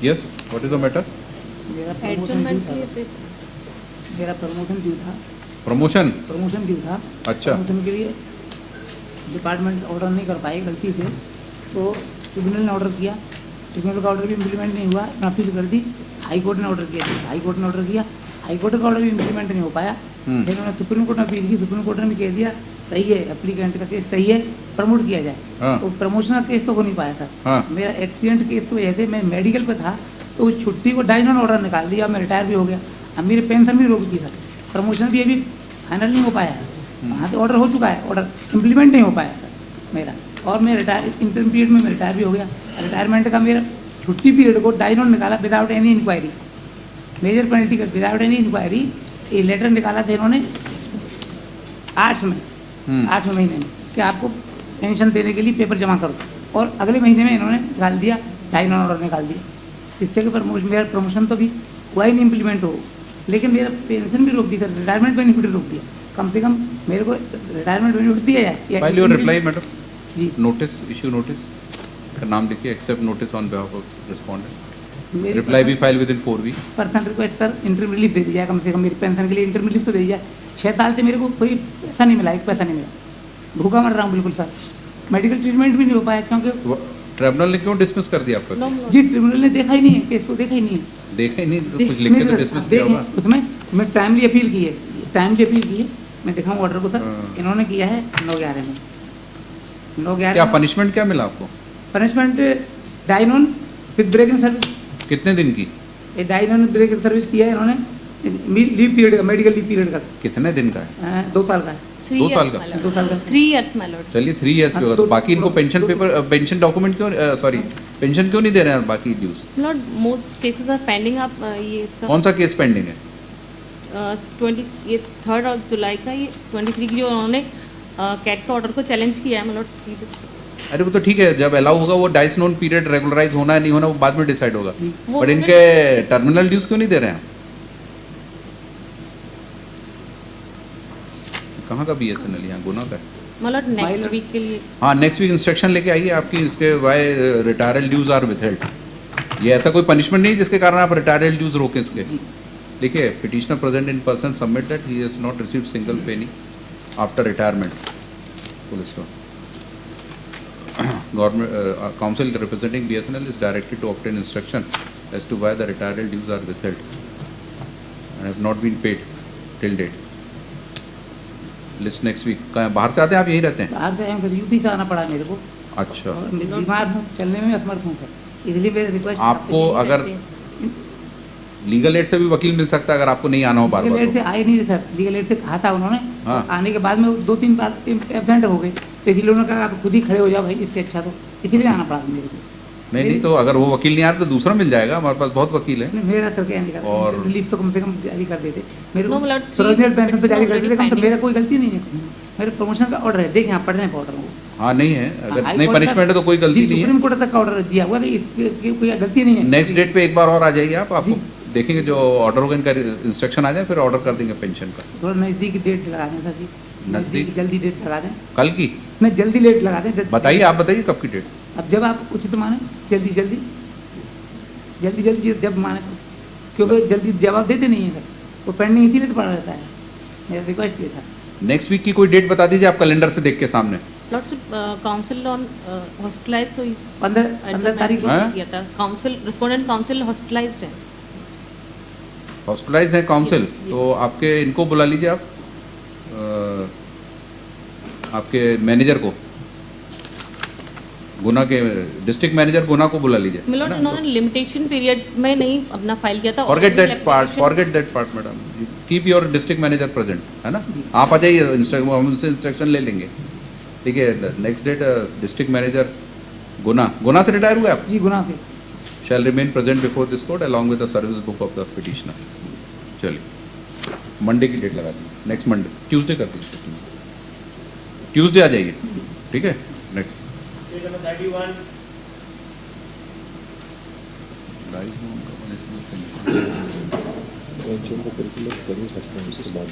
Yes, what is the matter? मेरा promotion due था। Promotion? Promotion due था। अच्छा। प्रमोशन के लिए डिपार्टमेंट ऑर्डर नहीं कर पाई, गलती से, तो ट्रिब्यूनल ने ऑर्डर किया। ट्रिब्यूनल का ऑर्डर भी इम्प्लीमेंट नहीं हुआ, मैं अपील कर दी। हाई कोर्ट ने ऑर्डर किया, हाई कोर्ट ने ऑर्डर किया, हाई कोर्ट का ऑर्डर भी इम्प्लीमेंट नहीं हो पाया। फिर उन्होंने सुप्रीम कोर्ट में अपील की, सुप्रीम कोर्ट ने भी कह दिया सही है, एप्लीकेंट का केस सही है, प्रमोट किया जाए। हाँ। तो प्रमोशन का केस तो हो नहीं पाया था। हाँ। मेरा एक्सीडेंट केस की वजह से मैं मेडिकल पे था, तो उस छुट्टी को डायनॉन ऑर्डर निकाल दिया, मैं रिटायर भी हो गया। अब मेरी पेंशन भी रोक दी था, प्रमोशन भी अभी फाइनल नहीं हो पाया है। वहाँ से ऑर्डर हो चुका है, ऑर्डर इम्प्लीमेंट नहीं हो पाया था मेरा, और मैं रिटायर इंटरम पीरियड में मैं रिटायर भी हो गया। रिटायरमेंट का मेरा छुट्टी पीरियड को डायनॉन निकाला without any inquiry, major penalty का विदाउट एनी इंक्वायरी। ये लेटर निकाला था इन्होंने 8वें महीने में कि आपको पेंशन देने के लिए पेपर जमा करो, और अगले महीने में इन्होंने निकाल दिया, डायनॉन ऑर्डर निकाल दिया। इससे कि मेरा प्रमोशन तो भी हुआ ही नहीं इम्प्लीमेंट हो, लेकिन मेरा पेंशन भी रोक दी था, रिटायरमेंट बेनिफिट रोक दिया। कम से कम मेरे को रिटायरमेंट बेनिफिट दिया जाए। File your reply madam. जी, नोटिस, इशू नोटिस का नाम लिखिए, accept notice on behalf of respondent. मेरी रिप्लाई भी file within 4 weeks. Personal request sir, interim relief दे दी जाए, कम से कम मेरी पेंशन के लिए इंटरम रिलीफ तो दे दी जाए। 6 साल से मेरे को कोई पैसा नहीं मिला, एक पैसा नहीं मिला, भूखा मर रहा हूँ बिल्कुल सर। मेडिकल ट्रीटमेंट भी नहीं हो पाया, क्योंकि ट्रिब्यूनल ने क्यों डिसमिस कर दिया आपका? जी ट्रिब्यूनल ने देखा ही नहीं है, केस को देखा ही नहीं है। देखा ही नहीं तो कुछ लिख के तो डिसमिस किया होगा। उसमें मैं टाइमली अपील की है, टाइमली अपील की है, मैं दिखाऊँ ऑर्डर को सर। इन्होंने किया है 9/11 में, 9/11। क्या पनिशमेंट क्या मिला आपको? पनिशमेंट डायनॉन विद ब्रेक इन सर्विस। कितने दिन की? ये डायनॉन ब्रेक इन सर्विस किया है इन्होंने, लीव पीरियड का, मेडिकल लीव पीरियड का। कितने दिन का है? 2 साल का है। 2 साल का? 2 साल का। 3 years my lord। चलिए 3 इयर्स के होगा, तो बाकी इनको पेंशन पेपर, पेंशन डॉक्यूमेंट क्यों, सॉरी पेंशन क्यों नहीं दे रहे हैं बाकी dues? Lord most cases are pending. आप ये इसका कौन सा केस पेंडिंग है? 3 जुलाई का, ये 23 की जो उन्होंने कैट का ऑर्डर को चैलेंज किया है, मतलब सीरियस। अरे वो तो ठीक है, जब अलाउ होगा वो डाइस नोन पीरियड रेगुलराइज होना है नहीं होना वो बाद में डिसाइड होगा, वो पर इनके टर्मिनल ड्यूज क्यों नहीं दे रहे हैं? कहाँ का BSNL? यहाँ गुना का है। मतलब नेक्स्ट वीक के लिए। हाँ, नेक्स्ट वीक इंस्ट्रक्शन लेके आइए आपकी, इसके वाई रिटायरल ड्यूज आर विथहेल्ड। ये ऐसा कोई पनिशमेंट नहीं जिसके कारण आप रिटायरल ड्यूज रोकें इसके। देखिए, petitioner present in person submit that he has not received single penny after retirement. Police को government council representing BSNL is directed to obtain instruction as to why the retirement dues are withheld and have not been paid till date. List next week. कहाँ बाहर से आते हैं आप? यहीं रहते हैं? बाहर से आए सर, यूपी से आना पड़ा मेरे को। अच्छा। और मैं बीमार हूँ, चलने में असमर्थ हूँ सर, इसलिए मेरे रिक्वेस्ट आपको अगर लीगल एड से भी वकील मिल सकता है अगर आपको नहीं आना हो बार लीगल एड से बार। आए नहीं सर, लीगल एड से कहा था उन्होंने। हाँ। आने के बाद में 2-3 बार एबसेंट हो गए, तो इसलिए उन्होंने कहा आप खुद ही खड़े हो जाओ भाई, इससे अच्छा, तो इसलिए आना पड़ा मेरे को। नहीं तो अगर वो वकील नहीं आ रहा तो दूसरा मिल जाएगा, हमारे पास बहुत वकील है। नहीं, मेरा सर क्या नहीं करता, और रिलीफ तो कम से कम जारी कर देते मेरे को, No, मतलब प्रोविजनल पेंशन तो जारी कर देते, कम से pending। मेरा कोई गलती नहीं है कहीं। मेरे प्रमोशन का ऑर्डर है, देखें आप पढ़ रहे हैं ऑर्डर को। हाँ नहीं है, अगर हाई नहीं कोर्ट पनिशमेंट है तो कोई गलती जी, नहीं सुप्रीम है। कोर्ट तक का ऑर्डर दिया हुआ कि कोई गलती नहीं है। नेक्स्ट डेट पे एक बार और आ जाइए आप, आपको जी। देखेंगे जो ऑर्डर होगा इनका इंस्ट्रक्शन आ जाए फिर ऑर्डर कर देंगे पेंशन का। थोड़ा नज़दीक डेट लगा दें सर जी, नज़दीक जल्दी डेट लगा दें। कल की नहीं, जल्दी डेट लगा दें। बताइए, आप बताइए कब की डेट? अब जब आप उचित माने, जल्दी जब माने तो, क्योंकि जल्दी जवाब देते नहीं है सर, वो पेंडिंग इसीलिए तो पड़ा रहता है। मेरा रिक्वेस्ट ये था। नेक्स्ट वीक की कोई डेट बता दीजिए आप कैलेंडर से देख के सामने। लॉर्डशिप काउंसिल ऑन हॉस्पिटलाइज, सो 15 तारीख को हाँ? किया था। काउंसिल रिस्पोंडेंट काउंसिल हॉस्पिटलाइज्ड है। हॉस्पिटलाइज है काउंसिल, ये। तो आपके इनको बुला लीजिए आप, आपके मैनेजर को, गुना के डिस्ट्रिक्ट मैनेजर गुना को बुला लीजिए। मिलोड इन्होंने लिमिटेशन पीरियड में नहीं अपना फाइल किया था। Forget that application- part madam, keep your district manager present, है ना? आप आ जाइए, हम उनसे इंस्ट्रक्शन ले लेंगे। ठीक है, next date district manager Guna से रिटायर हुए आप? जी, गुना से। Shall remain present before this court along with the service book of the petitioner. चलिए, मंडे की डेट लगा दी, नेक्स्ट मंडे, ट्यूसडे कर दीजिए, ट्यूसडे आ जाइए। ठीक है, नेक्स्ट पेंशन को कैलकुलेट कर ही सकते हैं उसके बाद